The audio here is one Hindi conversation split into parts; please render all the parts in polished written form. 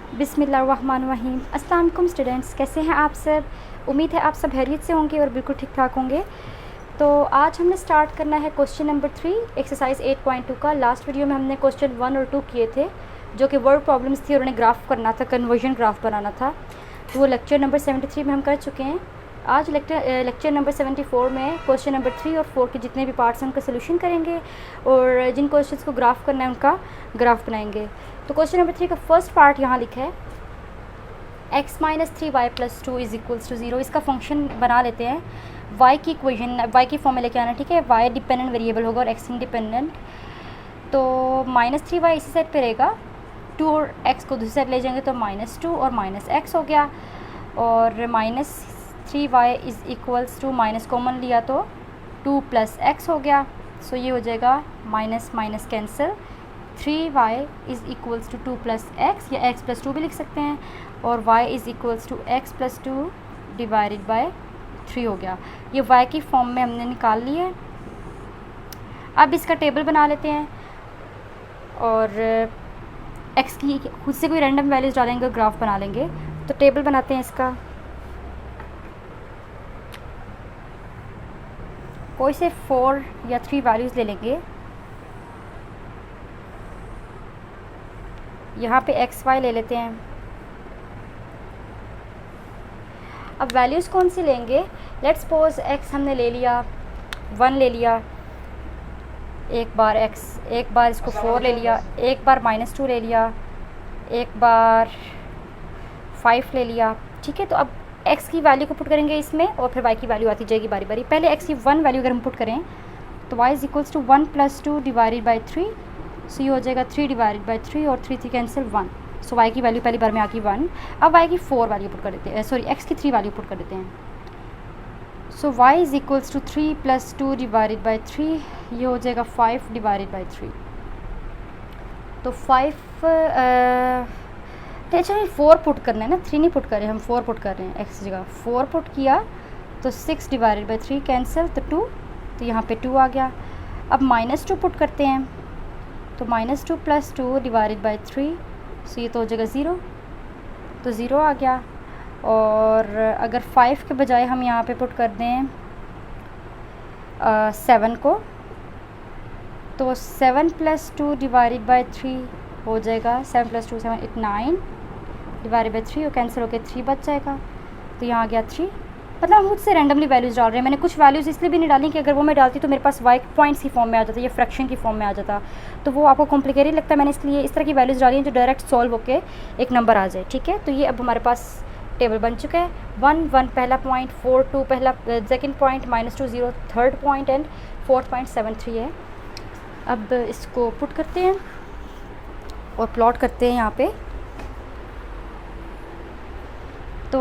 बिस्मिल्लाहिर्रहमानिर्रहीम। अस्सलाम वालेकुम स्टूडेंट्स, कैसे हैं आप सब? उम्मीद है आप सब खैरियत से होंगे और बिल्कुल ठीक ठाक होंगे। तो आज हमने स्टार्ट करना है क्वेश्चन नंबर 3 एक्सरसाइज 8.2 का। लास्ट वीडियो में हमने क्वेश्चन 1 और 2 किए थे जो कि वर्ड प्रॉब्लम्स थी और उन्हें ग्राफ करना था, कन्वर्जन ग्राफ बनाना था। तो वो लेक्चर नंबर 73 में हम कर चुके हैं। आज लेक्चर नंबर 74 में क्वेश्चन नंबर 3 और 4 के जितने भी पार्ट्स हैं उनका सोल्यूशन करेंगे और जिन क्वेश्चंस को ग्राफ करना है उनका ग्राफ बनाएंगे। तो क्वेश्चन नंबर 3 का फर्स्ट पार्ट यहाँ लिखा है x minus 3y plus 2 is equals to 0। इसका फंक्शन बना लेते हैं। y की इक्वेशन y की फॉर्म में लेके आना, ठीक है। y डिपेंडेंट वेरिएबल होगा और x इंडिपेंडेंट। तो -3y इसी साइड पे रहेगा, 2 और x को दूसरी साइड ले जाएंगे तो -2 और -x हो गया। और -3y is equals to minus common लिया तो 2 प्लस x हो गया। सो ये हो जाएगा minus minus cancel, 3y is equals to 2 plus x या x प्लस 2 भी लिख सकते हैं। और y is equals to x plus 2 divided by 3 हो गया। ये y की फॉर्म में हमने निकाल लिया है। अब इसका टेबल बना लेते हैं और x की खुद से कोई रैंडम वैल्यूज़ डालेंगे, ग्राफ बना लेंगे। तो टेबल बनाते हैं इसका। कोई से 4 या 3 वैल्यूज़ ले लेंगे। यहाँ पे एक्स वाई ले लेते हैं। अब वैल्यूज़ कौन सी लेंगे? लेट्स सपोज एक्स हमने ले लिया, 1 ले लिया, एक बार x, एक बार इसको 4 ले लिया, एक बार -2 ले लिया, एक बार 5 ले लिया, ठीक है। तो अब x की वैल्यू को पुट करेंगे इसमें और फिर y की वैल्यू आती जाएगी बारी बारी। पहले x की 1 वैल्यू अगर हम पुट करें तो y is equals to 1 plus 2 divided by 3। So ये हो जाएगा 3 डिवाइडेड बाई 3 और 3 3 कैंसिल 1। सो y की वैल्यू पहली बार में आ गई 1। अब y की 4 वैल्यू पुट कर देते हैं, सॉरी x की 3 वैल्यू पुट कर देते हैं। So y is equals to 3 plus 2 divided by 3, ये हो जाएगा 5 डिवाइडेड बाई 3। तो 5 अच्छा 4 पुट करना है ना, 3 नहीं पुट कर रहे हम, 4 पुट कर रहे हैं। x जगह 4 पुट किया तो 6 डिवाइडेड बाई 3 कैंसिल तो 2, तो यहाँ पे 2 आ गया। अब -2 पुट करते हैं तो -2 प्लस 2 डिवाइडेड बाई 3, सो ये तो हो जाएगा 0, तो 0 आ गया। और अगर 5 के बजाय हम यहाँ पे पुट कर दें 7 को, तो 7 प्लस 2 डिवाइडेड बाई 3 हो जाएगा 7 प्लस 2 7 8 9 डिवाइडेड बाई 3 और कैंसिल होकर 3 बच जाएगा। तो यहाँ आ गया 3। मतलब हम खुद से रैंडमली वैल्यूज़ डाल रहे हैं। मैंने कुछ वैल्यूज़ इसलिए भी नहीं डाली कि अगर वो मैं डालती तो मेरे पास y पॉइंट्स की फॉर्म में आ जाता, या फ्रैक्शन की फॉर्म में आ जाता, तो वो आपको कॉम्प्लिकेटेड लगता है। मैंने इसलिए इस तरह की वैल्यूज़ डाली हैं जो डायरेक्ट सॉल्व होकर एक नंबर आ जाए, ठीक है। तो ये अब हमारे पास टेबल बन चुका है। 1 1 पहला पॉइंट, 4 2 पहला second point, -2 0 third point and fourth point 7 3 है। अब इसको पुट करते हैं और प्लॉट करते हैं यहाँ पे। तो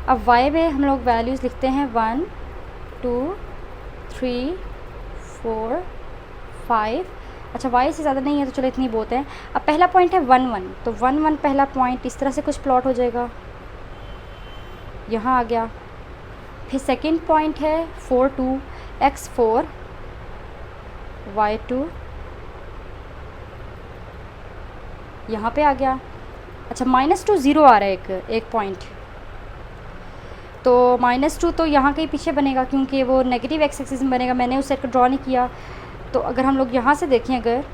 अब y में हम लोग वैल्यूज़ लिखते हैं 1 2 3 4 5। अच्छा y से ज़्यादा नहीं है तो चलो इतनी बहुत है। अब पहला पॉइंट है 1 1, तो 1 1 पहला पॉइंट इस तरह से कुछ प्लॉट हो जाएगा, यहाँ आ गया। फिर सेकंड पॉइंट है 4 2 x 4 y 2, यहाँ पे आ गया। अच्छा -2 0 आ रहा है एक पॉइंट, तो -2 तो यहाँ कहीं पीछे बनेगा क्योंकि वो नेगेटिव एक्स एक्सिस में बनेगा। मैंने उस साइड को ड्रॉ नहीं किया। तो अगर हम लोग यहाँ से देखें, अगर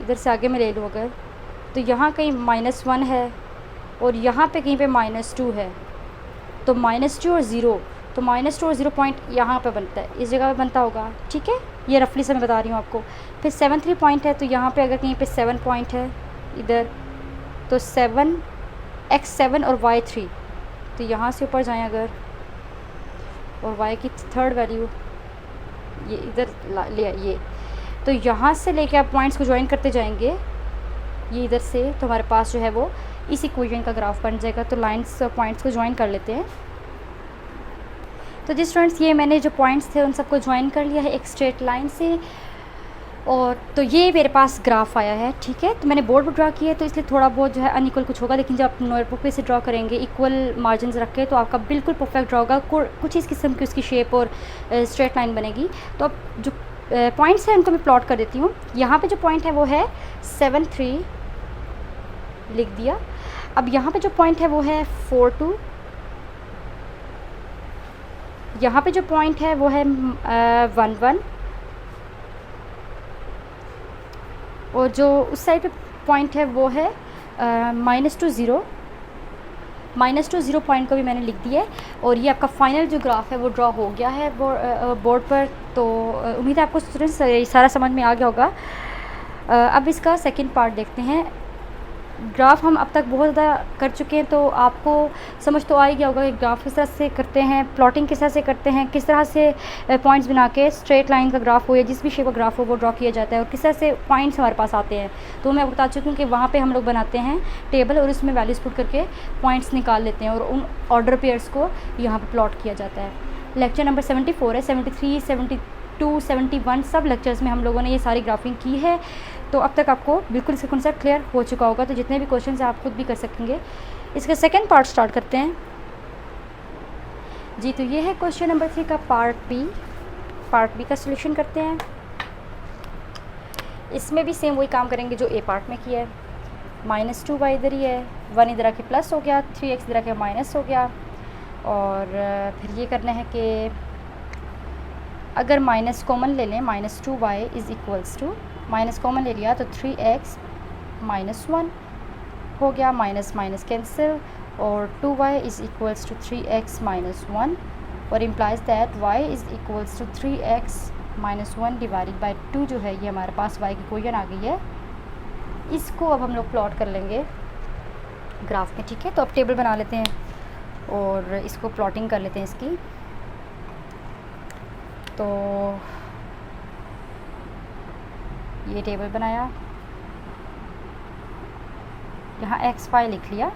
इधर से आगे मैं ले लूँ अगर, तो यहाँ कहीं -1 है और यहाँ पे कहीं पे -2 है। तो -2 और 0, तो -2 और 0 पॉइंट यहाँ पे बनता है, इस जगह पे बनता होगा, ठीक है। ये रफली से मैं बता रही हूँ आपको। फिर 7 3 पॉइंट है, तो यहाँ पे अगर कहीं पे 7 पॉइंट है इधर, तो 7 x 7 और y 3, तो यहाँ से ऊपर जाएं अगर, और y की थर्ड वैल्यू ये इधर ले आइए, तो यहाँ से लेके आप पॉइंट्स को ज्वाइन करते जाएंगे ये इधर से, तो हमारे पास जो है वो इस इक्वेशन का ग्राफ बन जाएगा। तो लाइंस पॉइंट्स को ज्वाइन कर लेते हैं। तो जी स्टूडेंट्स, ये मैंने जो पॉइंट्स थे उन सबको ज्वाइन कर लिया है एक स्ट्रेट लाइन से, और तो ये मेरे पास ग्राफ आया है, ठीक है। तो मैंने बोर्ड पर ड्रा किया है तो इसलिए थोड़ा बहुत जो है अनइक्वल कुछ होगा, लेकिन जब आप नोटबुक पे से ड्रा करेंगे इक्वल मार्जिन रख के तो आपका बिल्कुल परफेक्ट ड्रा होगा। कुछ इस किस्म की उसकी शेप और स्ट्रेट लाइन बनेगी। तो अब जो पॉइंट्स हैं उनको मैं प्लॉट कर देती हूँ। यहाँ पे जो पॉइंट है वो है 7 3 लिख दिया। अब यहाँ पे जो पॉइंट है वो है 4 2, यहाँ पे जो पॉइंट है वो है 1 1, और जो उस साइड पे पॉइंट है वो है -2 0। -2 0 पॉइंट को भी मैंने लिख दिया है। और ये आपका फाइनल जो ग्राफ है वो ड्रॉ हो गया है बोर्ड पर। तो उम्मीद है आपको स्टूडेंट्स सारा समझ में आ गया होगा। अब इसका सेकंड पार्ट देखते हैं। ग्राफ हम अब तक बहुत ज़्यादा कर चुके हैं, तो आपको समझ तो आ ही गया होगा कि ग्राफ किस तरह से करते हैं, प्लॉटिंग किस तरह से करते हैं, किस तरह से पॉइंट्स बना के स्ट्रेट लाइन का ग्राफ हो या जिस भी शेप का ग्राफ हो वो ड्रॉ किया जाता है, और किस तरह से पॉइंट्स हमारे पास आते हैं। तो मैं बता चुकी हूँ कि वहाँ पे हम लोग बनाते हैं टेबल और उसमें वैल्यूज़ पुट करके पॉइंट्स निकाल लेते हैं और उन ऑर्डर पेयर्स को यहाँ पर प्लॉट किया जाता है। लेक्चर नंबर 74 है, 73, 72, 71 सब लेक्चर्स में हम लोगों ने ये सारी ग्राफिंग की है। तो अब तक आपको बिल्कुल इसका कॉन्सेप्ट क्लियर हो चुका होगा। तो जितने भी क्वेश्चन हैं आप खुद भी कर सकेंगे। इसका सेकंड पार्ट स्टार्ट करते हैं जी। तो ये है क्वेश्चन नंबर 3 का पार्ट बी का सॉल्यूशन करते हैं। इसमें भी सेम वही काम करेंगे जो ए पार्ट में किया है। -2y इधर ही है, 1 इधर आके प्लस हो गया, 3x इधर आके माइनस हो गया। और फिर ये करना है कि अगर माइनस कॉमन ले लें, -2y is equals to, minus common ले लिया तो 3x -1 हो गया, माइनस माइनस कैंसिल, और 2y is equals to 3x -1, और implies that y is equals to 3x -1 divided by 2 जो है ये हमारे पास y की इक्वेशन आ गई है। इसको अब हम लोग प्लॉट कर लेंगे ग्राफ में, ठीक है। तो अब टेबल बना लेते हैं और इसको प्लॉटिंग कर लेते हैं इसकी। तो ये टेबल बनाया, यहाँ एक्स वाई लिख लिया,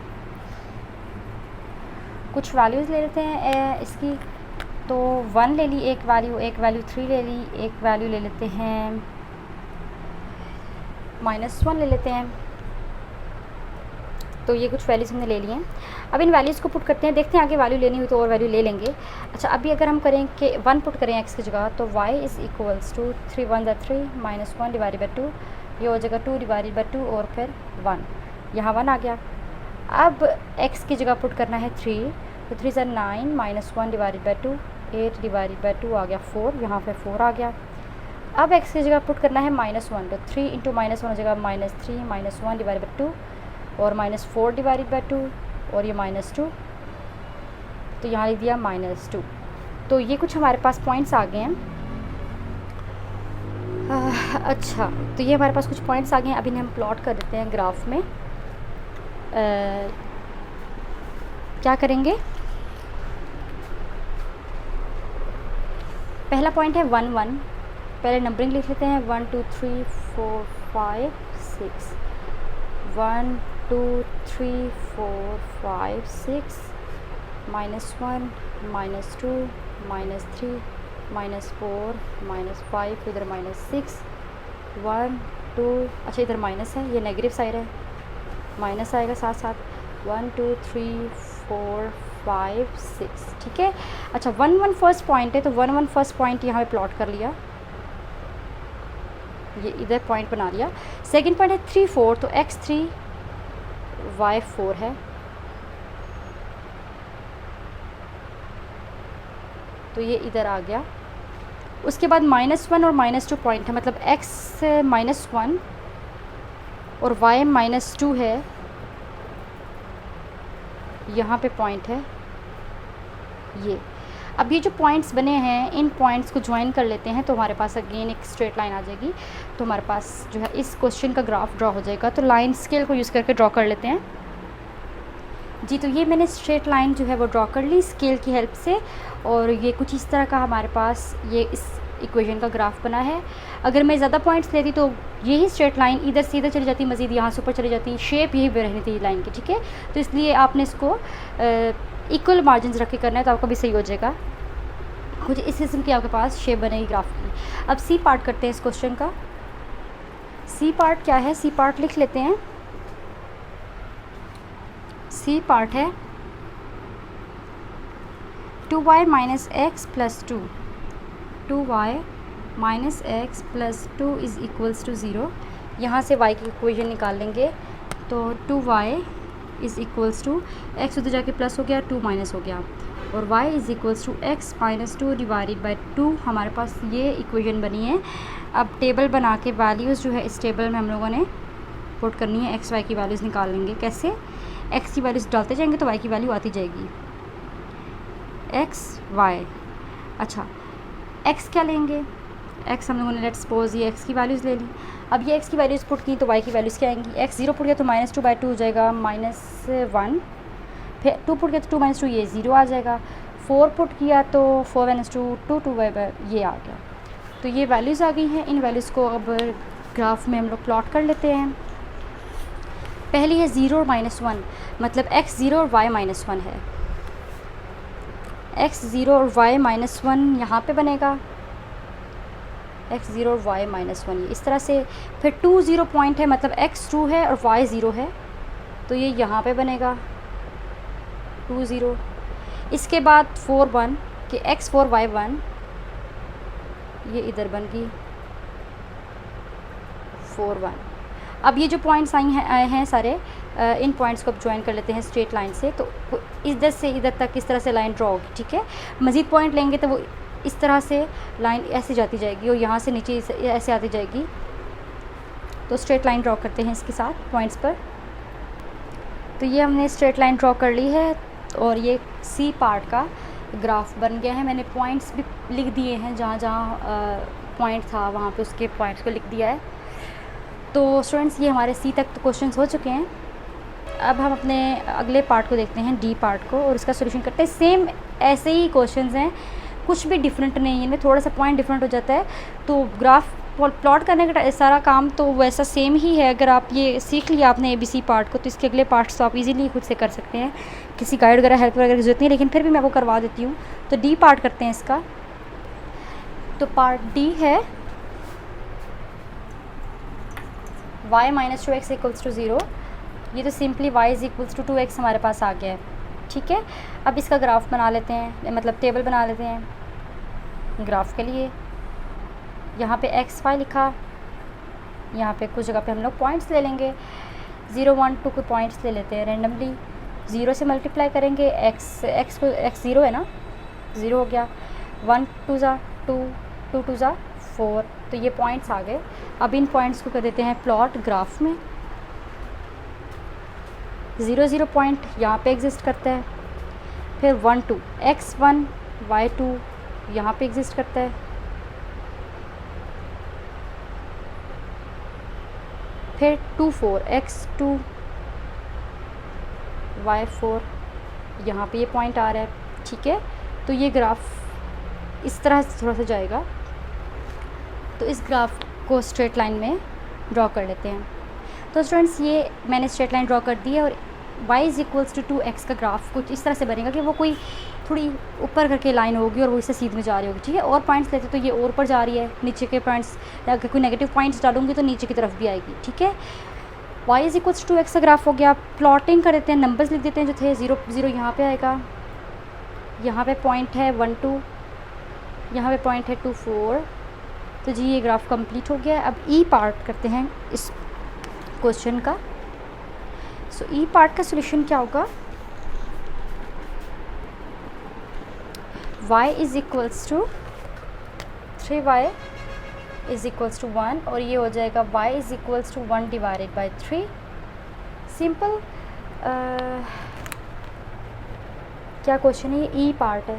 कुछ वैल्यूज़ ले लेते हैं इसकी। तो 1 ले ली एक वैल्यू 3 ले ली, एक वैल्यू ले लेते हैं -1 ले लेते हैं। तो ये कुछ वैल्यूज़ हमने ले लिए हैं। अब इन वैल्यूज़ को पुट करते हैं, देखते हैं आगे वैल्यू लेनी हुई तो और वैल्यू ले लेंगे। अच्छा, अभी अगर हम करें कि 1 पुट करें x की जगह, तो y is equals to 3 1 3 -1 divided by 2, ये हो जाएगा 2 डिवाइडेड बाई 2 और फिर 1, यहाँ 1 आ गया। अब x की जगह पुट करना है 3, तो 3 9 -1 डिवाइडेड बाई 2, 8 डिवाइडेड बाई 2 आ गया 4, यहाँ पे 4 आ गया। अब x की जगह पुट करना है -1, तो 3 इंटू -1 हो जाएगा -3 -1 डिवाइडेड बाई 2 और -4 डिवाइडेड बाई 2 और ये -2, तो यहाँ लिख दिया -2। तो ये कुछ हमारे पास पॉइंट्स आ गए हैं। अच्छा, तो ये हमारे पास कुछ पॉइंट्स आ गए हैं। अभी हम प्लॉट कर देते हैं ग्राफ में। क्या करेंगे, पहला पॉइंट है 1 1, पहले नंबरिंग लिख लेते हैं 1 2 3 4 5 6, 1 2 3 4 5 6, -1 -2 -3 -4 -5, इधर -6 1 2, अच्छा इधर माइनस है, ये नेगेटिव साइड है, माइनस आएगा साथ साथ, 1 2 3 4 5 6, ठीक है। अच्छा, 1 1 फर्स्ट पॉइंट है, तो 1 1 फर्स्ट पॉइंट यहाँ पे प्लॉट कर लिया, ये इधर पॉइंट बना लिया। सेकंड पॉइंट है 3 4, तो x3 y4 है, तो ये इधर आ गया। उसके बाद -1 और -2 पॉइंट है, मतलब x -1 और y -2 है, यहाँ पे पॉइंट है ये। अब ये जो पॉइंट्स बने हैं, इन पॉइंट्स को ज्वाइन कर लेते हैं, तो हमारे पास अगेन एक स्ट्रेट लाइन आ जाएगी। तो हमारे पास जो है इस क्वेश्चन का ग्राफ ड्रॉ हो जाएगा। तो लाइन स्केल को यूज़ करके ड्रॉ कर लेते हैं जी। तो ये मैंने स्ट्रेट लाइन जो है वो ड्रॉ कर ली स्केल की हेल्प से, और ये कुछ इस तरह का हमारे पास ये इस इक्वेशन का ग्राफ बना है। अगर मैं ज़्यादा पॉइंट्स लेती तो यही स्ट्रेट लाइन इधर से इधर चली जाती, मज़ीद यहाँ से ऊपर चली जाती, शेप यही रहनी थी लाइन की, ठीक है। तो इसलिए आपने इसको इक्वल मार्जिन रख के करना है, तो आपका भी सही हो जाएगा। कुछ इस किस्म की आपके पास शेप बनेगी ग्राफ की। अब सी पार्ट करते हैं इस क्वेश्चन का। सी पार्ट क्या है, सी पार्ट लिख लेते हैं। सी पार्ट है 2y minus X plus 2, 2y minus X plus 2 is equals to 0। यहाँ से y की इक्वेशन निकाल लेंगे, तो 2y is equals to x उधर जाके प्लस हो गया, 2 माइनस हो गया, और y is equals to X minus 2 divided by 2। हमारे पास ये इक्वेशन बनी है। अब टेबल बना के वैल्यूज़ जो है इस टेबल में हम लोगों ने पुट करनी है, एक्स वाई की वैल्यूज़ निकाल लेंगे। कैसे? एक्स की वैल्यूज़ डालते जाएंगे तो वाई की वैल्यू आती जाएगी, एक्स वाई। अच्छा, एक्स क्या लेंगे? एक्स हम लोगों ने लेट्स सपोज ये एक्स की वैल्यूज़ ले ली। अब ये एक्स की वैल्यूज़ पुट की तो वाई की वैल्यूज़ क्या आएंगी? एक्स 0 पुट गया तो -2/2 हो जाएगा, -1। फिर 2 पुट गया तो 2 - 2 ये 0 आ जाएगा। 4 पुट किया तो 4 - 2 2 ये आ गया। तो ये वैल्यूज़ आ गई हैं। इन वैल्यूज़ को अब ग्राफ में हम लोग प्लॉट कर लेते हैं। पहली है 0 और -1, मतलब x 0 और y -1 है। x 0 और y -1 यहाँ पे बनेगा, x 0 और y -1 ये इस तरह से। फिर 2 0 पॉइंट है, मतलब x 2 है और y 0 है, तो ये यहाँ पे बनेगा 2 0। इसके बाद 4 1 कि x 4 y 1, ये इधर बन गई 4 1। अब ये जो पॉइंट्स आए हैं सारे, इन पॉइंट्स को अब ज्वाइन कर लेते हैं स्ट्रेट लाइन से। तो इधर से इधर तक इस तरह से लाइन ड्रॉ होगी, ठीक है। मज़ीद पॉइंट लेंगे तो वो इस तरह से लाइन ऐसे जाती जाएगी और यहाँ से नीचे ऐसे आती जाएगी। तो स्ट्रेट लाइन ड्रॉ करते हैं इसके साथ पॉइंट्स पर। तो ये हमने स्ट्रेट लाइन ड्रॉ कर ली है और ये सी पार्ट का ग्राफ बन गया है। मैंने पॉइंट्स भी लिख दिए हैं, जहाँ जहाँ पॉइंट था वहाँ पे उसके पॉइंट्स को लिख दिया है। तो स्टूडेंट्स ये हमारे सी तक तो क्वेश्चंस हो चुके हैं। अब हम अपने अगले पार्ट को देखते हैं, डी पार्ट को, और इसका सोल्यूशन करते हैं। सेम ऐसे ही क्वेश्चंस हैं, कुछ भी डिफरेंट नहीं है, इनमें थोड़ा सा पॉइंट डिफरेंट हो जाता है। तो ग्राफ प्लॉट करने का सारा काम तो वैसा सेम ही है। अगर आप ये सीख लिया आपने ABC पार्ट को, तो इसके अगले पार्ट्स तो आप इजीली खुद से कर सकते हैं, किसी गाइड वगैरह हेल्प वगैरह की जरूरत नहीं, लेकिन फिर भी मैं आपको करवा देती हूँ। तो डी पार्ट करते हैं इसका। तो पार्ट डी है y - 2x = 0। ये तो सिंपली y = 2x हमारे पास आ गया है, ठीक है। अब इसका ग्राफ बना लेते हैं, मतलब टेबल बना लेते हैं ग्राफ के लिए। यहाँ पे x y लिखा, यहाँ पे कुछ जगह पे हम लोग पॉइंट्स ले लेंगे, 0 1 2 के पॉइंट्स ले लेते हैं रेंडमली। 0 से मल्टीप्लाई करेंगे, x को x 0 है ना, 0 हो गया, 1 2 ज़ा 2 2 2 ज़ा 4। तो ये पॉइंट्स आ गए। अब इन पॉइंट्स को कर देते हैं प्लॉट ग्राफ में। 0 0 पॉइंट यहाँ पे एग्जिस्ट करता है, फिर 1 2 x 1 y 2 यहाँ पे एग्जिस्ट करता है, फिर 2 4 x 2 y 4 यहाँ पे ये पॉइंट आ रहा है, ठीक है। तो ये ग्राफ इस तरह से थोड़ा सा जाएगा। तो इस ग्राफ को स्ट्रेट लाइन में ड्रॉ कर लेते हैं। तो स्टूडेंट्स ये मैंने स्ट्रेट लाइन ड्रॉ कर दी है और y = 2x का ग्राफ कुछ इस तरह से बनेगा कि वो कोई थोड़ी ऊपर करके लाइन होगी और वो इससे सीध में जा रही होगी, ठीक है। और पॉइंट्स लेते तो ये और ऊपर जा रही है, नीचे के पॉइंट्स अगर कोई नेगेटिव पॉइंट्स डालूंगी तो नीचे की तरफ भी आएगी, ठीक है। y = 2x का ग्राफ हो गया। प्लॉटिंग कर देते हैं, नंबर्स लिख देते हैं जो थे। 0 0 यहाँ पे आएगा, यहाँ पे पॉइंट है 1 2, यहाँ पे पॉइंट है 2 4। तो जी ये ग्राफ कंप्लीट हो गया। अब ई पार्ट करते हैं इस क्वेश्चन का। सो ई पार्ट का सॉल्यूशन क्या होगा? y = 3y = 1 और ये हो जाएगा y = 1 डिवाइडेड बाई 3। सिंपल क्या क्वेश्चन है ये? ई पार्ट है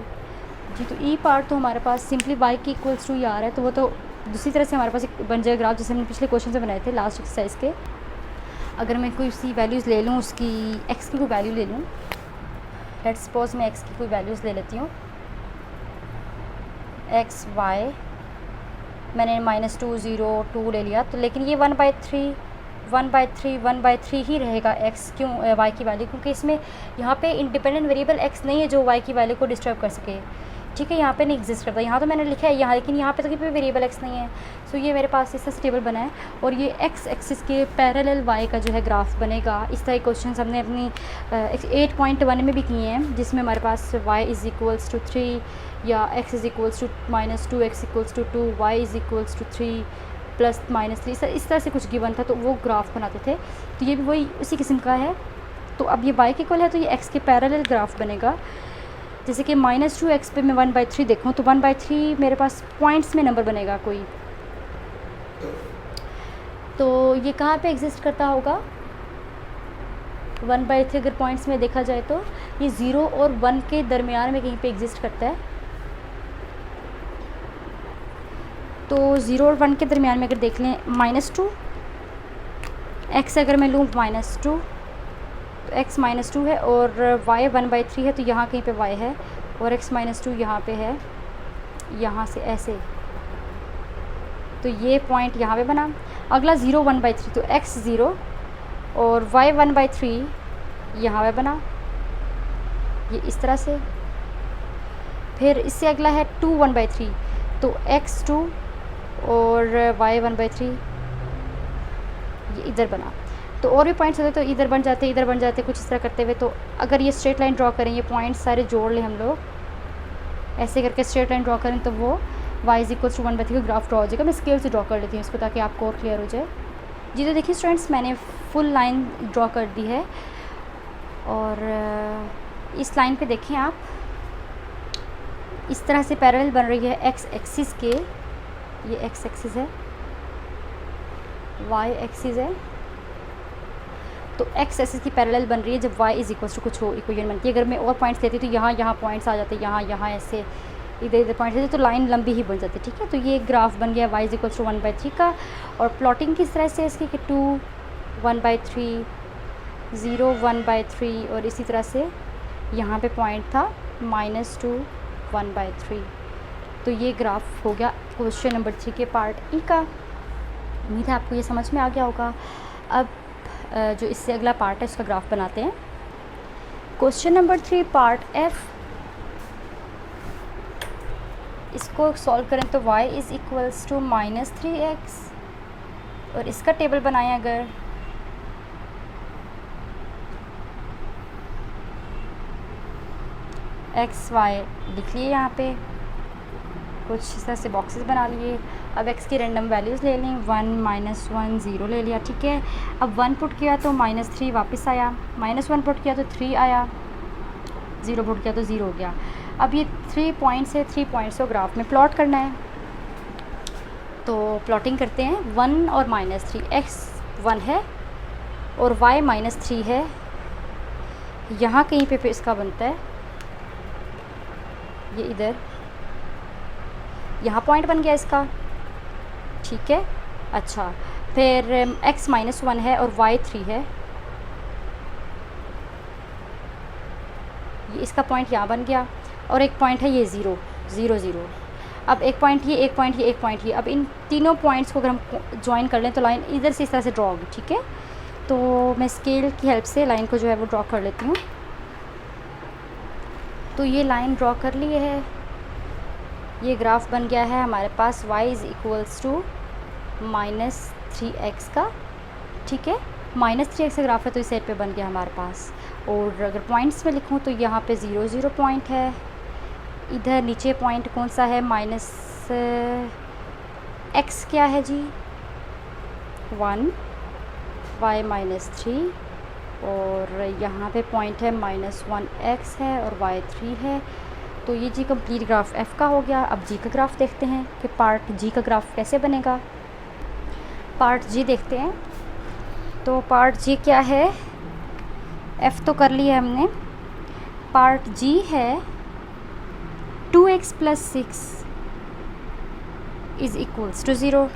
जी। तो ई पार्ट तो हमारे पास सिंपली y की इक्वल्स टू यार है, तो वो तो दूसरी तरह से हमारे पास एक बन जाएगा ग्राफ, जैसे हमने पिछले क्वेश्चन से बनाए थे लास्ट एक्सरसाइज के। अगर मैं कोई सी वैल्यूज़ ले लूँ, उसकी x की कोई वैल्यू ले लूँ, लेट्स सपोज मैं x की कोई वैल्यूज़ ले लेती हूँ, x y मैंने -2 0 2 ले लिया, तो लेकिन ये 1/3 ही रहेगा x, क्यों y की वैल्यू, क्योंकि इसमें यहाँ पे इंडिपेंडेंट वेरिएबल x नहीं है जो y की वैल्यू को डिस्टर्ब कर सके, ठीक है। यहाँ पे नहीं एग्जिस्ट करता, यहाँ तो मैंने लिखा है यहाँ, लेकिन यहाँ पे तो कोई वेरिएबल x नहीं है। सो ये मेरे पास इस तरह से टेबल बना है और ये x एक्सिस के पैरेलल y का जो है ग्राफ बनेगा। इस तरह के क्वेश्चन हमने अपनी 8.1 में भी किए हैं, जिसमें हमारे पास y = 3 या x = -2 x = 2 y = 3 प्लस -3 इस तरह से कुछ गिवन था, तो वो ग्राफ बनाते थे। तो ये भी वही उसी किस्म का है। तो अब ये y के इक्वल है तो ये x के पैरेलल ग्राफ बनेगा। जैसे कि -2x पे मैं 1/3 देखूँ तो 1/3 मेरे पास पॉइंट्स में नंबर बनेगा कोई, तो ये कहाँ पे एग्जिस्ट करता होगा? 1/3 अगर पॉइंट्स में देखा जाए तो ये 0 और 1 के दरमियान में कहीं पे एग्जिस्ट करता है। तो 0 और 1 के दरमियान में अगर देख लें -2, x अगर मैं लूँ -2 तो x -2 है और y 1/3 है, तो यहाँ कहीं पे y है और x -2 यहाँ पे है, यहाँ से ऐसे, तो ये पॉइंट यहाँ पे बना। अगला 0 1/3 तो x 0 और y 1/3 यहाँ पे बना, ये इस तरह से। फिर इससे अगला है 2 1/3 तो x 2 और y 1/3 ये इधर बना। तो और भी पॉइंट्स होते तो इधर बन जाते, इधर बन जाते, कुछ इस तरह करते हुए। तो अगर ये स्ट्रेट लाइन ड्रॉ करें, ये पॉइंट्स सारे जोड़ लें हम लोग, ऐसे करके स्ट्रेट लाइन ड्रॉ करें तो वो y = 1/3 का ग्राफ ड्रॉ हो जाएगा। मैं स्केल से ड्रॉ कर लेती हूँ इसको ताकि आपको और क्लियर हो जाए। जी तो देखिए स्टूडेंट्स, मैंने फुल लाइन ड्रॉ कर दी है और इस लाइन पे देखें आप, इस तरह से पैरेलल बन रही है x एक्सिस के, ये x एक्सिस है, y एक्सिस है, तो x एक्सिस की पैरेलल बन रही है जब y = कुछ हो इक्वेशन बनती है। अगर मैं और पॉइंट्स लेती तो यहाँ पॉइंट्स आ जाते, यहाँ ऐसे इधर पॉइंट्स लेते तो लाइन लंबी ही बन जाती, ठीक है। तो ये ग्राफ बन गया y = 1/3 का। और प्लॉटिंग किस तरह से इसकी कि 2 1/3 0 1/3 और इसी तरह से यहाँ पे पॉइंट था -2 1/3। तो ये ग्राफ हो गया क्वेश्चन नंबर 3 के पार्ट ई का। उम्मीद है आपको ये समझ में आ गया होगा। अब जो इससे अगला पार्ट है उसका ग्राफ बनाते हैं। क्वेश्चन नंबर 3 पार्ट एफ, इसको सॉल्व करें तो y = -3x और इसका टेबल बनाएं अगर, x y लिख लिए, यहाँ पे कुछ इस तरह से बॉक्सेस बना लिए। अब x की रैंडम वैल्यूज़ ले लें, 1 -1 0 ले लिया, ठीक है। अब 1 पुट किया तो -3 वापस आया, -1 पुट किया तो 3 आया, 0 पुट किया तो 0 हो गया। अब ये 3 पॉइंट्स है, 3 पॉइंट्स को ग्राफ में प्लॉट करना है। तो प्लॉटिंग करते हैं। 1 और -3, x 1 है और y -3 है, यहाँ कहीं पे इसका बनता है, ये इधर यहाँ पॉइंट बन गया इसका, ठीक है। अच्छा, फिर x -1 है और y 3 है, ये इसका पॉइंट यहाँ बन गया और एक पॉइंट है ये 0 0 0। अब एक पॉइंट ये, एक पॉइंट ये, एक पॉइंट ये। अब इन तीनों पॉइंट्स को अगर हम ज्वाइन कर लें तो लाइन इधर से इस तरह से ड्रॉ होगी, ठीक है। तो मैं स्केल की हेल्प से लाइन को जो है वो ड्रॉ कर लेती हूँ। तो ये लाइन ड्रॉ कर ली है, ये ग्राफ बन गया है हमारे पास y = -3x का, ठीक है। -3x का ग्राफ है तो इस साइड पे बन गया हमारे पास। और अगर पॉइंट्स में लिखूँ तो यहाँ पे 0 0 पॉइंट है, इधर नीचे पॉइंट कौन सा है, -x क्या है जी, 1 y -3 और यहाँ पे पॉइंट है -1x है और y 3 है। तो ये जी कंप्लीट ग्राफ f का हो गया। अब g का ग्राफ देखते हैं कि पार्ट g का ग्राफ कैसे बनेगा। पार्ट g देखते हैं। तो पार्ट g क्या है, f तो कर लिया हमने। पार्ट g है 2x + 6 = 0।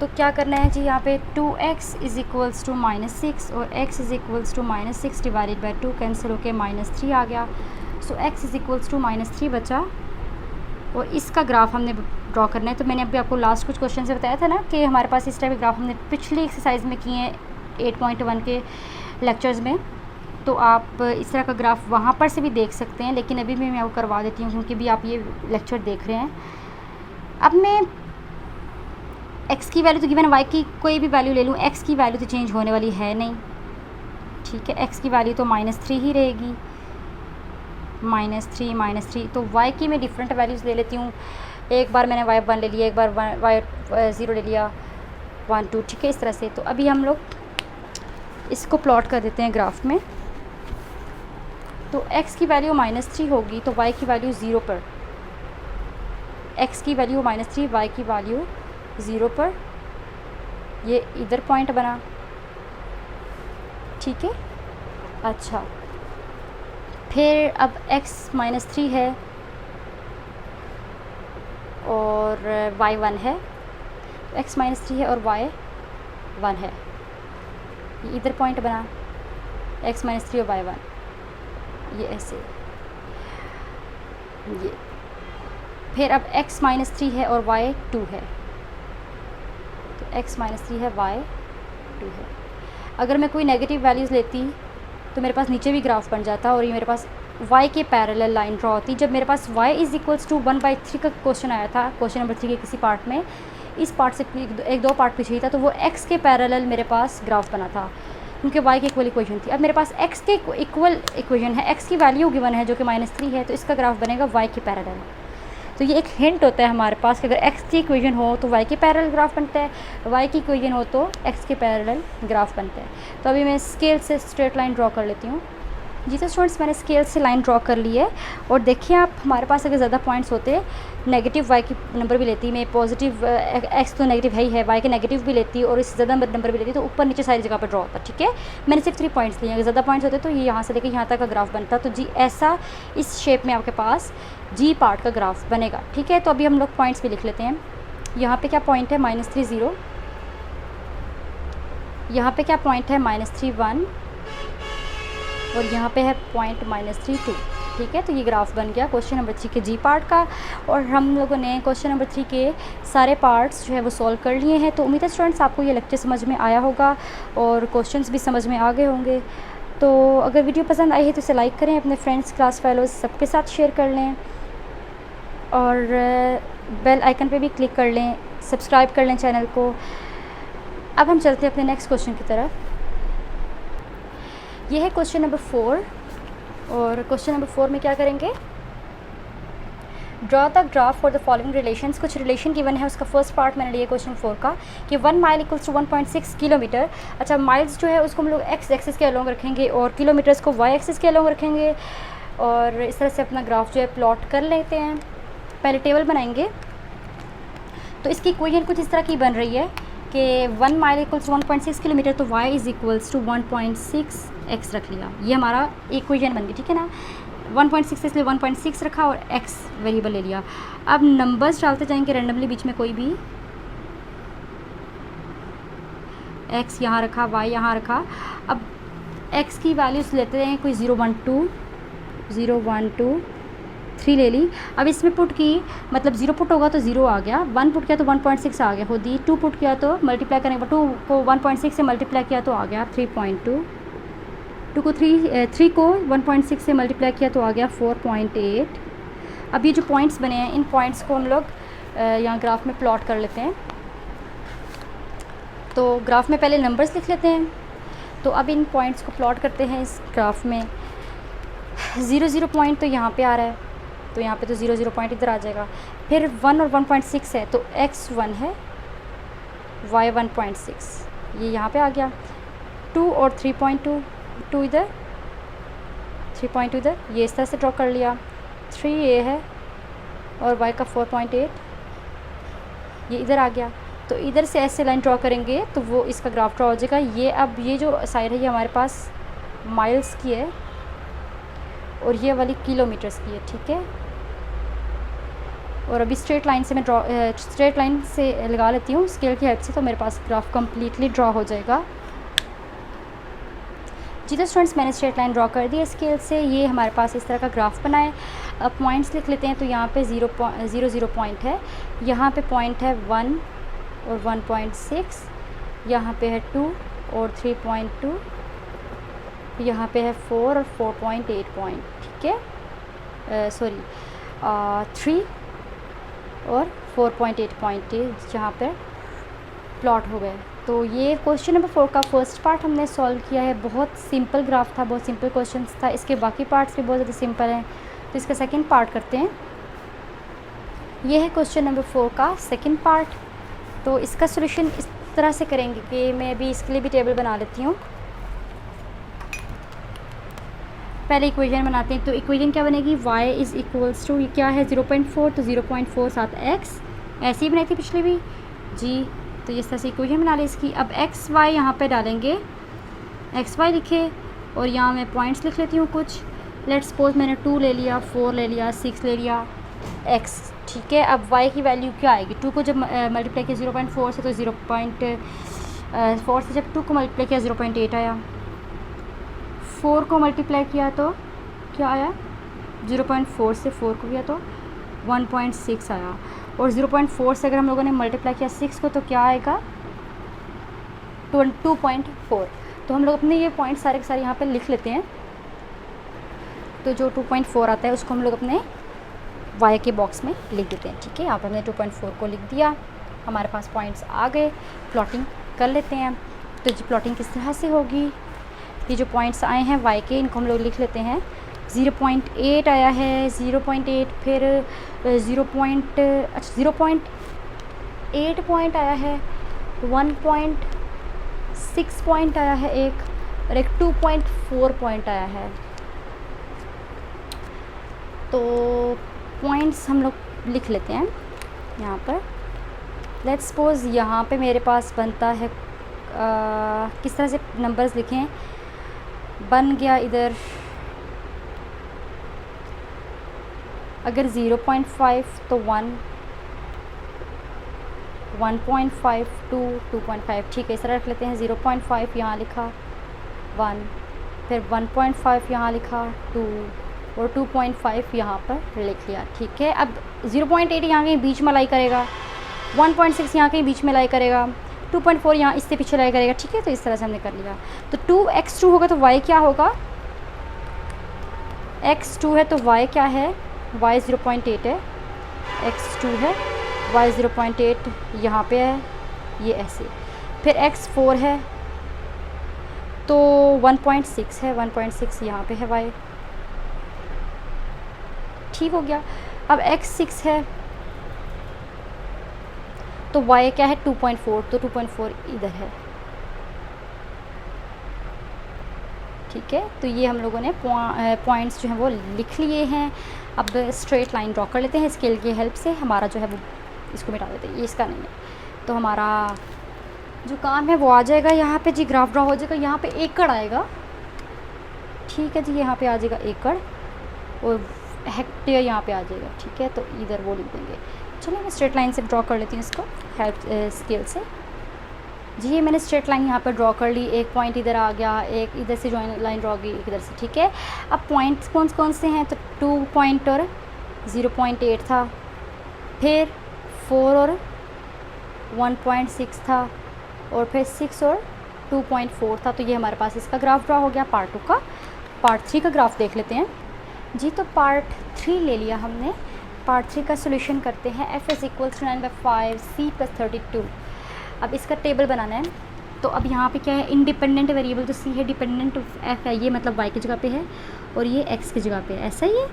तो क्या करना है जी, यहाँ पे 2x = -6 और x = -6 डिवाइडेड बाई 2 कैंसिल होके -3 आ गया। सो x = -3 बचा और इसका ग्राफ हमने ड्रॉ करना है। तो मैंने अभी आपको लास्ट कुछ क्वेश्चन से बताया था ना कि हमारे पास इस टाइप के ग्राफ हमने पिछली एक्सरसाइज में किए हैं 8.1 के लेक्चर्स में। तो आप इस तरह का ग्राफ वहाँ पर से भी देख सकते हैं, लेकिन अभी मैं आपको करवा देती हूँ क्योंकि भी आप ये लेक्चर देख रहे हैं। अब मैं x की वैल्यू तो गिवन y की कोई भी वैल्यू ले लूँ, x की वैल्यू तो चेंज होने वाली है नहीं, ठीक है। x की वैल्यू तो -3 ही रहेगी, -3 -3। तो y की मैं डिफरेंट वैल्यूज़ ले लेती हूँ। एक बार मैंने y1 ले लिया, एक बार y0 ले लिया, 1 2, ठीक है, इस तरह से। तो अभी हम लोग इसको प्लॉट कर देते हैं ग्राफ में। तो x की वैल्यू -3 होगी तो y की वैल्यू 0 पर, x की वैल्यू -3, y की वैल्यू 0 पर, ये इधर पॉइंट बना, ठीक है। अच्छा, फिर अब x -3 है और y1 है, x -3 है और y1 है, ये इधर पॉइंट बना, x -3 और y1, ये ऐसे, ये। फिर अब x -3 है और y2 है, तो x -3 है, y2 है। अगर मैं कोई नेगेटिव वैल्यूज़ लेती तो मेरे पास नीचे भी ग्राफ बन जाता और ये मेरे पास y के पैरेलल लाइन ड्रॉ होती। जब मेरे पास y = 1/3 का क्वेश्चन आया था, क्वेश्चन नंबर 3 के किसी पार्ट में, इस पार्ट से एक दो पार्ट पीछे ही था, तो वो x के पैरेलल मेरे पास ग्राफ बना था क्योंकि y की इक्वल इक्वेशन थी। अब मेरे पास x के इक्वल इक्वेशन है, x की वैल्यू गिवन है जो कि -3 है, तो इसका ग्राफ बनेगा y के पैरेलल। तो ये एक हिंट होता है हमारे पास कि अगर x की इक्वेशन हो तो y के पैरेलल ग्राफ बनता है, y की इक्वेशन हो तो x के पैरेलल ग्राफ बनता है। तो अभी मैं स्केल से स्ट्रेट लाइन ड्रॉ कर लेती हूँ। जी तो स्टूडेंट्स, मैंने स्केल से लाइन ड्रॉ कर ली है और देखिए आप, हमारे पास अगर ज़्यादा पॉइंट्स होते, नेगेटिव y की नंबर भी लेती मैं, पॉजिटिव x तो नेगेटिव है y के नेगेटिव भी लेती और इससे ज़्यादा नंबर भी लेती, तो ऊपर नीचे सारी जगह पर ड्रॉ होता, ठीक है। मैंने सिर्फ 3 पॉइंट्स लिए, अगर ज़्यादा पॉइंट्स होते तो ये यहाँ से लेकर यहाँ तक का ग्राफ बनता। तो जी ऐसा इस शेप में आपके पास जी पार्ट का ग्राफ बनेगा, ठीक है। तो अभी हम लोग पॉइंट्स भी लिख लेते हैं। यहाँ पे क्या पॉइंट है, -3 0, यहाँ पे क्या पॉइंट है, -3 1, और यहाँ पे है पॉइंट -3 2, ठीक है। तो ये ग्राफ बन गया क्वेश्चन नंबर 3 के जी पार्ट का। और हम लोगों ने क्वेश्चन नंबर 3 के सारे पार्ट्स जो है वो सॉल्व कर लिए हैं। तो उम्मीद है स्टूडेंट्स आपको ये लेक्चर समझ में आया होगा और क्वेश्चंस भी समझ में आ गए होंगे। तो अगर वीडियो पसंद आई है तो इसे लाइक करें, अपने फ्रेंड्स, क्लास फेलोज सबके साथ शेयर कर लें और बेल आइकन पे भी क्लिक कर लें, सब्सक्राइब कर लें चैनल को। अब हम चलते हैं अपने नेक्स्ट क्वेश्चन की तरफ। ये है क्वेश्चन नंबर 4 और क्वेश्चन नंबर 4 में क्या करेंगे, draw the graph for the following relations. कुछ रिलेशन गिवन है, उसका फर्स्ट पार्ट मैंने लिया क्वेश्चन 4 का कि 1 माइल = 1.6 किलोमीटर। अच्छा, माइल्स जो है उसको हम लोग x एक्सिस के अलोंग रखेंगे और किलोमीटर्स को y एक्सिस के अलोंग रखेंगे और इस तरह से अपना ग्राफ जो है प्लॉट कर लेते हैं। पहले टेबल बनाएंगे। तो इसकी इक्वेशन कुछ इस तरह की बन रही है कि 1 माइल = 1.6 किलोमीटर, तो y = 1.6x रख लिया। ये हमारा इक्वेशन बन गई, ठीक है ना। 1.6 इसलिए 1.6 रखा और x वेरिएबल ले लिया। अब नंबर्स डालते जाएंगे रैंडमली, बीच में कोई भी, x यहाँ रखा, y यहाँ रखा। अब x की वैल्यूज़ लेते हैं, कोई 0 1 2 3 ले ली। अब इसमें पुट की, मतलब 0 पुट होगा तो 0 आ गया, 1 पुट किया तो 1.6 आ गया खुद ही, 2 पुट किया तो मल्टीप्लाई करेंगे, 2 को 1.6 से मल्टीप्लाई किया तो आ गया 3.2, 2 को 3 को 1.6 से मल्टीप्लाई किया तो आ गया 4.8। अब ये जो पॉइंट्स बने हैं, इन पॉइंट्स को हम लोग यहाँ ग्राफ में प्लॉट कर लेते हैं। तो ग्राफ में पहले नंबर्स लिख लेते हैं। तो अब इन पॉइंट्स को प्लॉट करते हैं इस ग्राफ में। 0 0 पॉइंट तो यहाँ पे आ रहा है, तो यहाँ पे तो 0 0 पॉइंट इधर आ जाएगा। फिर 1 और 1.6 है तो x 1 है, y 1.6, ये यहाँ पे आ गया। 2 और 3.2, 2 इधर, 3.2 इधर, ये इस तरह से ड्रॉ कर लिया। 3 ये है और y का 4.8 ये इधर आ गया। तो इधर से ऐसे लाइन ड्रॉ करेंगे तो वो इसका ग्राफ ड्रॉ हो जाएगा। ये अब ये जो साइड है ये हमारे पास माइल्स की है और ये वाली किलोमीटर्स की है, ठीक है। और अभी स्ट्रेट लाइन से मैं स्ट्रेट लाइन से लगा लेती हूँ स्केल की हेल्प से, तो मेरे पास ग्राफ कम्प्लीटली ड्रॉ हो जाएगा। जी तो स्टूडेंट्स, मैंने स्ट्रेट लाइन ड्रॉ कर दी है स्केल से। ये हमारे पास इस तरह का ग्राफ बना है। अब पॉइंट्स लिख लेते हैं। तो यहाँ पे 0 0 पॉइंट है, यहाँ पे पॉइंट है 1 और 1.6, यहाँ पे है 2 और 3.2, यहाँ पे है 4 और 4.8 पॉइंट, ठीक है। सॉरी 3 और 4.8 पॉइंट जहाँ पे प्लॉट हो गए। तो ये क्वेश्चन नंबर 4 का फर्स्ट पार्ट हमने सॉल्व किया है। बहुत सिंपल ग्राफ था, बहुत सिंपल क्वेश्चन था। इसके बाकी पार्ट्स भी बहुत ज़्यादा सिंपल हैं। तो इसका सेकंड पार्ट करते हैं। ये है क्वेश्चन नंबर 4 का सेकंड पार्ट। तो इसका सॉल्यूशन इस तरह से करेंगे कि मैं अभी इसके लिए भी टेबल बना लेती हूँ। पहले इक्वेशन बनाते हैं। तो इक्वेशन क्या बनेगी, y इज़ इक्वल्स टू, ये क्या है 0.4, तो 0.4 साथ x, ऐसे ही बनाई थी पिछले भी जी। तो इस तरह से इक्वेशन बना लें इसकी। अब एक्स वाई यहाँ पर डालेंगे, एक्स वाई लिखे और यहाँ मैं पॉइंट्स लिख लेती हूँ कुछ। लेट्स सपोज मैंने 2 ले लिया, 4 ले लिया, 6 ले लिया, x, ठीक है। अब y की वैल्यू क्या आएगी, 2 को जब मल्टीप्लाई किया 0.4 से तो 0.4 से जब 2 को मल्टीप्लाई किया 0.8 आया, 4 को मल्टीप्लाई किया तो क्या आया, 0.4 से 4 को किया तो 1.6 आया, और 0.4 से अगर हम लोगों ने मल्टीप्लाई किया 6 को तो क्या आएगा 2.4। तो हम लोग अपने ये पॉइंट सारे के सारे यहाँ पे लिख लेते हैं। तो जो 2.4 आता है उसको हम लोग अपने y के बॉक्स में लिख देते हैं, ठीक है। यहाँ पर हमने 2.4 को लिख दिया, हमारे पास पॉइंट्स आ गए। प्लॉटिंग कर लेते हैं। तो जी प्लॉटिंग किस तरह से होगी, ये जो पॉइंट्स आए हैं y के, इनको हम लोग लिख लेते हैं। 0.8 आया है, 0.8, फिर 0.8 पॉइंट आया है, 1.6 पॉइंट आया है एक, और एक 2.4 पॉइंट आया है। तो पॉइंट्स हम लोग लिख लेते हैं यहाँ पर। लेट्स सपोज यहाँ पे मेरे पास बनता है किस तरह से नंबर्स लिखें, बन गया इधर अगर 0.5 तो 1, 1.5, 2, 2.5, ठीक है। इस तरह रख लेते हैं। 0.5 यहाँ लिखा 1, फिर 1.5 यहाँ लिखा 2, और 2.5 यहाँ पर लिख लिया, ठीक है। अब 0.8 यहाँ कहीं बीच में लाई करेगा, 1.6 यहाँ कहीं बीच में लाई करेगा, 2.4 यहाँ इससे पीछे लाई करेगा, ठीक है। तो इस तरह से हमने कर लिया। तो 2x2 होगा तो y क्या होगा, x2 है तो y क्या है, y 0.8 है, x2 है, y 0.8 यहाँ पे है, ये ऐसे। फिर x4 है तो 1.6 है, 1.6 यहाँ पे है y, ठीक हो गया। अब x6 है तो y क्या है 2.4, तो 2.4 इधर है, ठीक है। तो ये हम लोगों ने पॉइंट्स जो हैं वो लिख लिए हैं। अब स्ट्रेट लाइन ड्रॉ कर लेते हैं स्केल की हेल्प से। हमारा जो है वो इसको मिटा देते हैं, ये इसका नहीं है। तो हमारा जो काम है वो आ जाएगा यहाँ पे जी, ग्राफ ड्रॉ हो जाएगा। यहाँ पे एकड़ आएगा, ठीक है जी। यहाँ पे आ जाएगा एकड़ और हेक्टेयर यहाँ पे आ जाएगा, ठीक है। तो इधर वो लिख देंगे। चलिए मैं स्ट्रेट लाइन से ड्रॉ कर लेती हूँ इसको हेल्प स्केल से जी। ये मैंने स्ट्रेट लाइन यहाँ पर ड्रॉ कर ली, एक पॉइंट इधर आ गया, एक इधर से जॉइन लाइन ड्रॉ की, एक इधर से, ठीक है। अब पॉइंट्स कौन कौन से हैं, तो 2 पॉइंट और 0.8 था, फिर 4 और 1.6 था, और फिर 6 और 2.4 था। तो ये हमारे पास इसका ग्राफ ड्रॉ हो गया पार्ट 2 का। पार्ट 3 का ग्राफ देख लेते हैं जी। तो पार्ट 3 ले लिया हमने। पार्ट 3 का सोल्यूशन करते हैं। f is equals to 9/5 c + 32। अब इसका टेबल बनाना है। तो अब यहाँ पे क्या है, इंडिपेंडेंट वेरिएबल तो c है, डिपेंडेंट f है, ये मतलब y की जगह पे है और ये x की जगह पे है, ऐसा ही है।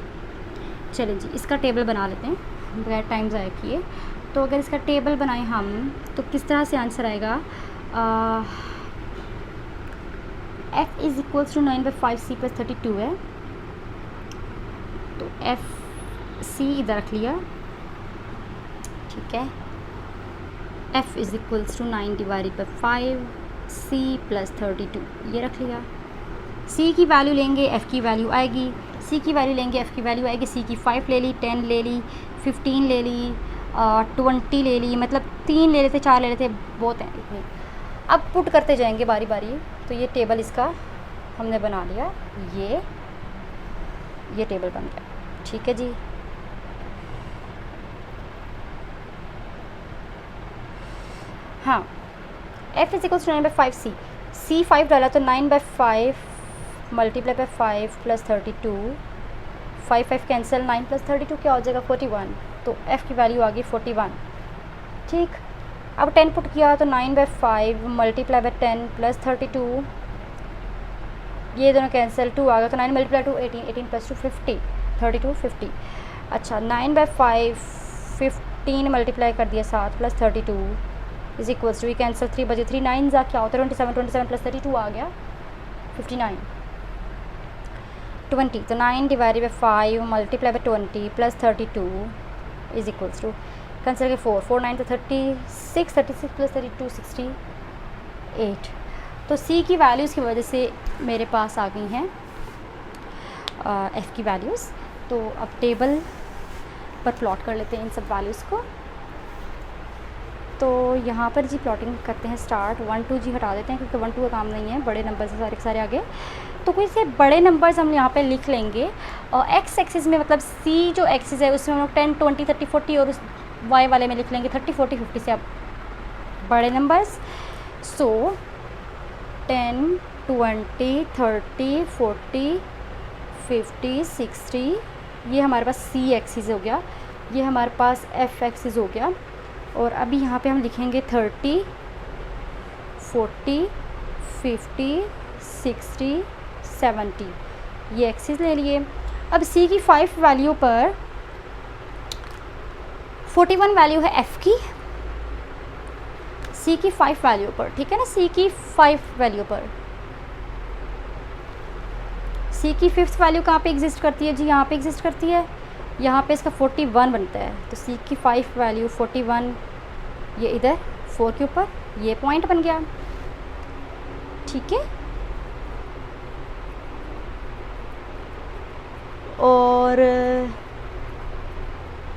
चलें जी इसका टेबल बना लेते हैं बगैर टाइम ज़ाया किए। तो अगर इसका टेबल बनाएं हम तो किस तरह से आंसर आएगा, f is equals to 9/5 c + 32 है। तो f c इधर रख लिया, ठीक है। f is equals to 9/5 c + 32 ये रख लिया। c की वैल्यू लेंगे f की वैल्यू आएगी, c की वैल्यू लेंगे f की वैल्यू आएगी। c की 5 ले ली, 10 ले ली, 15 ले ली, 20 ले ली, मतलब 3 ले लेते, 4 ले लेते, बहुत हैं इतनी। अब पुट करते जाएंगे बारी बारी। तो ये टेबल इसका हमने बना लिया, ये टेबल बन गया, ठीक है जी। हाँ, f is equals to 9/5 c 5 डाला तो 9/5 मल्टीप्लाई बाय 5 + 32, 5 कैंसिल, 9 + 32 क्या हो जाएगा 41। तो f की वैल्यू आ गई 41, ठीक। अब 10 पुट किया तो 9/5 मल्टीप्लाई बाय 10 + 32, ये दोनों कैंसिल, 2 आ गया तो 9 × 2 18, 18 + 2 50, 32 50। अच्छा 9/5 15 मल्टीप्लाई कर दिया 7 plus 32 is equals to, we cancel 3 बजे 3 9 जा क्या होता है 27, 27 प्लस 32 आ गया 59, 20, तो 9 divided by 5 multiply by 20 plus 32 is equals to, cancel के 4 4 9 तो 36, 36 प्लस 32 68। तो सी की वैल्यूज़ की वजह से मेरे पास आ गई हैं एफ़ की वैल्यूज़। तो अब टेबल पर प्लॉट कर लेते हैं इन सब वैल्यूज़ को। तो यहाँ पर जी प्लॉटिंग करते हैं स्टार्ट। 1 2 जी हटा देते हैं क्योंकि 1 2 का काम नहीं है, बड़े नंबर से सारे के सारे आगे। तो कोई से बड़े नंबर्स हम यहाँ पे लिख लेंगे और एक्स एक्सिस में मतलब सी जो एक्सिस है उसमें हम लोग 10 20 30 40 और उस वाई वाले में लिख लेंगे 30 40 50 से अब बड़े नंबर्स। सो 10 20 30 40 50 60 ये हमारे पास सी एक्सिस हो गया, ये हमारे पास एफ एक्सिस हो गया। और अभी यहाँ पे हम लिखेंगे 30 40 50 60 70 ये एक्सिस ले लिए। अब सी की 5 वैल्यू पर 41 वैल्यू है एफ़ की, सी की 5 वैल्यू पर, ठीक है ना, सी की 5 वैल्यू पर। सी की 5th वैल्यू कहाँ पे एग्जिस्ट करती है जी, यहाँ पे एग्जिस्ट करती है, यहाँ पे इसका 41 बनता है। तो सी की 5 वैल्यू 41, ये इधर 4 के ऊपर ये पॉइंट बन गया, ठीक है। और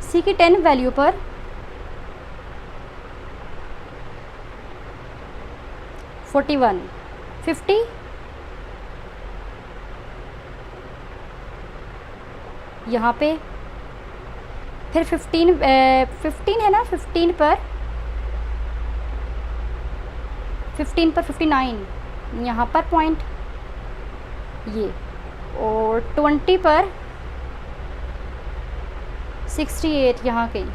सी की 10 वैल्यू पर 41 50 यहाँ पे फिर 15 है ना, 15 पर 59 यहाँ पर पॉइंट ये, और 20 पर 68 यहाँ कहीं।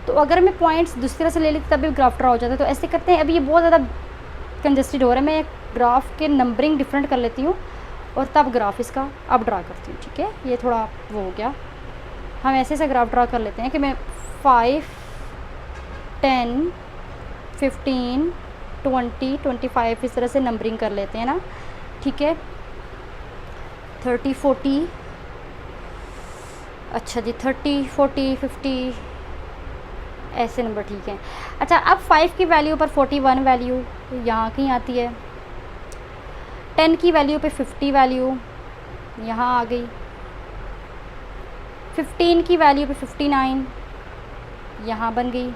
तो अगर मैं पॉइंट्स दूसरी तरह से ले लेती तब भी ग्राफ ड्रा हो जाता है। तो ऐसे करते हैं, अभी ये बहुत ज़्यादा कंजस्टेड हो रहा है, मैं ग्राफ के नंबरिंग डिफरेंट कर लेती हूँ और तब ग्राफ इसका अब ड्रा करती हूँ, ठीक है। ये थोड़ा वो हो गया, हम ऐसे से ग्राफ ड्रा कर लेते हैं कि मैं 5 10 15 20 25 इस तरह से नंबरिंग कर लेते हैं ना, ठीक है। 30 40, अच्छा जी 30 40 50 ऐसे नंबर, ठीक है। अच्छा अब 5 की वैल्यू पर 41 वैल्यू यहाँ कहीं आती है, 10 की वैल्यू पे 50 वैल्यू यहाँ आ गई, 15 की वैल्यू पे 59 यहाँ बन गई।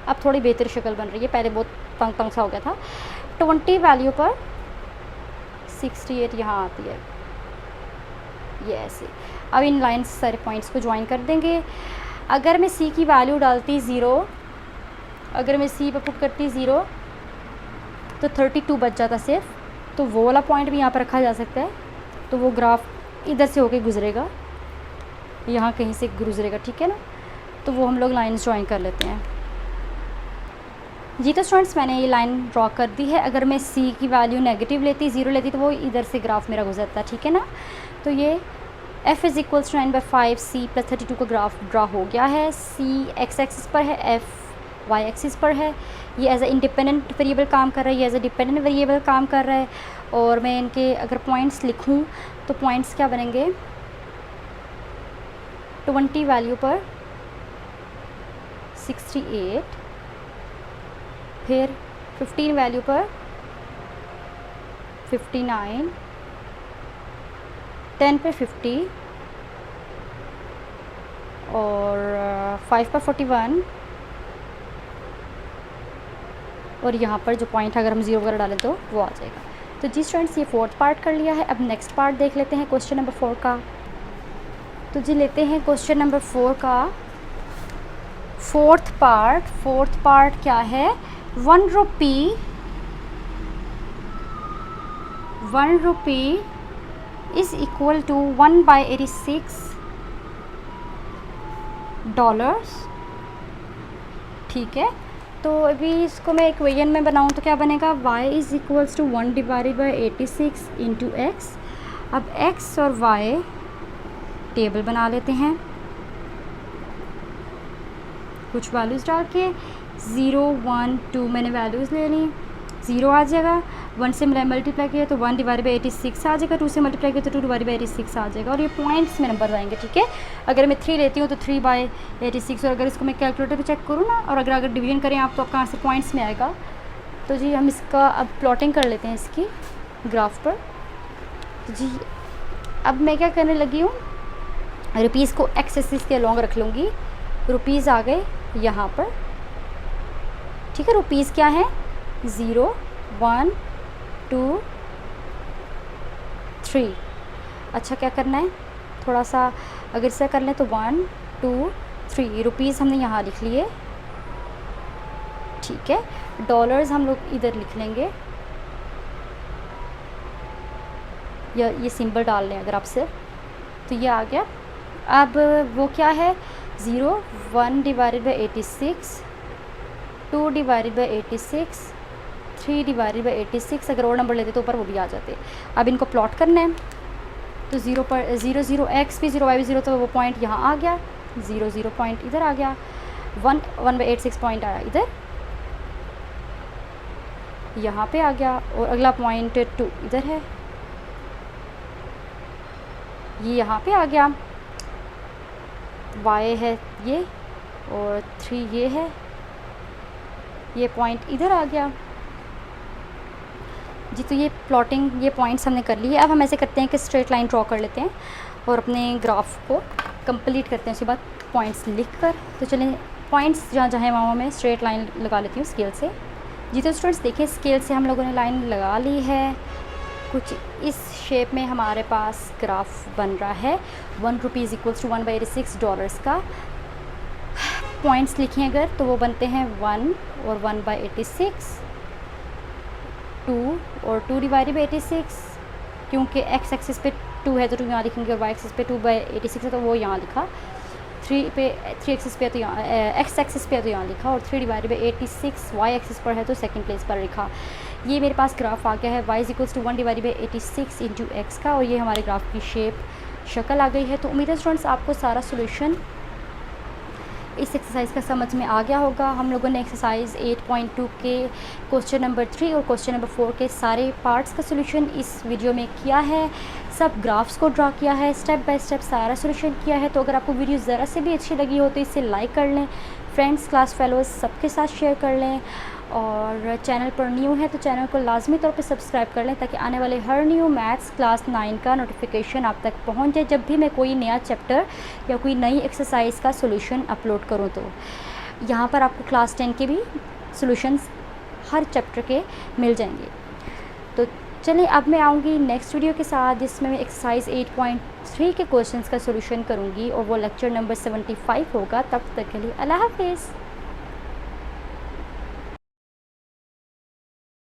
अब थोड़ी बेहतर शक्ल बन रही है, पहले बहुत तंग तंग सा हो गया था। 20 वैल्यू पर 68 यहाँ आती है, ये ऐसे। अब इन लाइन्स सारे पॉइंट्स को ज्वाइन कर देंगे। अगर मैं सी की वैल्यू डालती 0, अगर मैं सी पर पुट करती 0 तो 32 बच जाता सिर्फ। तो वो वाला पॉइंट भी यहाँ पर रखा जा सकता है, तो वो ग्राफ इधर से होके गुजरेगा, यहाँ कहीं से गुजरेगा, ठीक है ना। तो वो हम लोग लाइन्स ज्वाइन कर लेते हैं जी। तो स्टूडेंट्स मैंने ये लाइन ड्रॉ कर दी है। अगर मैं सी की वैल्यू नेगेटिव लेती 0 लेती तो वो इधर से ग्राफ मेरा गुजरता, ठीक है ना। तो ये f is equals to 9/5 C plus 32 का ग्राफ ड्रा हो गया है। सी एक्स एक्सिस पर है, एफ वाई एक्सिस पर है। ये एज ए इंडिपेंडेंट वेरिएबल काम कर रहा है, ये एज ए डिपेंडेंट वेरिएबल काम कर रहा है। और मैं इनके अगर पॉइंट्स लिखूं तो पॉइंट्स क्या बनेंगे, 20 वैल्यू पर 68, फिर 15 वैल्यू पर 59, 10 पे 50 और 5 पर 41, और यहाँ पर जो पॉइंट अगर हम 0 वगैरह डालें तो वो आ जाएगा। तो जी स्टूडेंट्स ये 4th पार्ट कर लिया है। अब नेक्स्ट पार्ट देख लेते हैं क्वेश्चन नंबर 4 का। तो जी लेते हैं क्वेश्चन नंबर 4 का 4th पार्ट। 4th पार्ट क्या है, 1 rupee is equal to 1/86 dollars, ठीक है। तो अभी इसको मैं इक्वेशन में बनाऊँ तो क्या बनेगा, y is equals to 1 divided by 86 into X. अब x और y टेबल बना लेते हैं। कुछ वैल्यूज़ डाल के 0 1 2 मैंने वैल्यूज़ ले ली, 0 आ जाएगा। 1 से मैंने मल्टीप्लाई किया तो 1 डिवाइड बाई 86 आ जाएगा, 2 से मल्टीप्लाई किया तो 2 डिवाइड बाई 86 आ जाएगा। और ये पॉइंट्स में नंबर आएंगे, ठीक है। अगर मैं 3 लेती हूँ तो 3 बाई 86, और अगर इसको मैं कैलकुलेटर पे चेक करूँ ना, और अगर डिवीजन करें आप तो आपका आंसर पॉइंट्स में आएगा। तो जी हम इसका अब प्लॉटिंग कर लेते हैं इसकी ग्राफ पर। तो जी अब मैं क्या करने लगी हूँ, रुपीज़ को एक्स एक्सिस के अलॉन्ग रख लूँगी। रुपीज़ आ गए यहाँ पर, ठीक है। रुपीज़ क्या है, 0 1 2 3। अच्छा क्या करना है, थोड़ा सा अगर इसे कर लें तो 1 2 3 रुपीज़ हमने यहाँ लिख लिए, ठीक है। डॉलर्स हम लोग इधर लिख लेंगे, या ये सिंबल डाल लें अगर आपसे, तो ये आ गया। अब वो क्या है, 0 1 divided by 86, 2 divided by 86, 3 divided by 86। अगर और नंबर लेते तो ऊपर वो भी आ जाते। अब इनको प्लॉट करना है, तो 0 पर 0 0 x भी 0 y भी 0, तो वो पॉइंट यहाँ आ गया, 0 0 पॉइंट इधर आ गया, 1 1 बाई 86 पॉइंट आया इधर, यहाँ पे आ गया। और अगला पॉइंट 2 इधर है, ये यहाँ पे आ गया। y है ये, और 3 ये है, ये पॉइंट इधर आ गया जी। तो ये प्लॉटिंग, ये पॉइंट्स हमने कर लिए। अब हम ऐसे करते हैं कि स्ट्रेट लाइन ड्रॉ कर लेते हैं और अपने ग्राफ को कंप्लीट करते हैं, उसके बाद पॉइंट्स लिख कर। तो चलें पॉइंट्स जहाँ जहाँ वहाँ मैं स्ट्रेट लाइन लगा लेती हूँ स्केल से जी। तो स्टूडेंट्स देखिए, स्केल से हम लोगों ने लाइन लगा ली है, कुछ इस शेप में हमारे पास ग्राफ बन रहा है। 1 rupees equals to 1 by 86 dollars का पॉइंट्स लिखें अगर, तो वो बनते हैं 1 और 1 बाई 86, 2 और 2 डिवाइडेड बाई 86, क्योंकि एक्स एक्सिस पे 2 है तो 2 यहाँ लिखेंगे, और वाई एक्सिस पे 2 बाई 86 है तो वो यहाँ लिखा, 3 एक्सिस पे तो यहाँ एक्स एक्सिस पे तो यहाँ लिखा, और 3 डिवाइडेड बाई 86 वाई एक्सिस पर है तो सेकंड प्लेस पर लिखा। ये मेरे पास ग्राफ आ गया है y is equals to 1 divided by 86 into x का, और ये हमारे ग्राफ की शेप शक्ल आ गई है। तो उम्मीद है स्टूडेंट्स आपको सारा सोल्यूशन इस एक्सरसाइज का समझ में आ गया होगा। हम लोगों ने एक्सरसाइज 8.2 के क्वेश्चन नंबर 3 और क्वेश्चन नंबर 4 के सारे पार्ट्स का सोल्यूशन इस वीडियो में किया है, सब ग्राफ्स को ड्रा किया है, स्टेप बाय स्टेप सारा सोल्यूशन किया है। तो अगर आपको वीडियो ज़रा से भी अच्छी लगी हो तो इसे लाइक कर लें, फ्रेंड्स, क्लास फेलोज़ सबके साथ शेयर कर लें, और चैनल पर न्यू है तो चैनल को लाजमी तौर पे सब्सक्राइब कर लें, ताकि आने वाले हर न्यू मैथ्स क्लास 9 का नोटिफिकेशन आप तक पहुंच जाए जब भी मैं कोई नया चैप्टर या कोई नई एक्सरसाइज का सोल्यूशन अपलोड करूं। तो यहाँ पर आपको क्लास 10 के भी सोल्यूशंस हर चैप्टर के मिल जाएंगे। तो चलिए अब मैं आऊँगी नेक्स्ट वीडियो के साथ, जिसमें मैं एक्सरसाइज 8.3 के क्वेश्चंस का सोल्यूशन करूँगी, और वो लेक्चर नंबर 75 होगा। तब तक के लिए अल्लाह हाफिज़।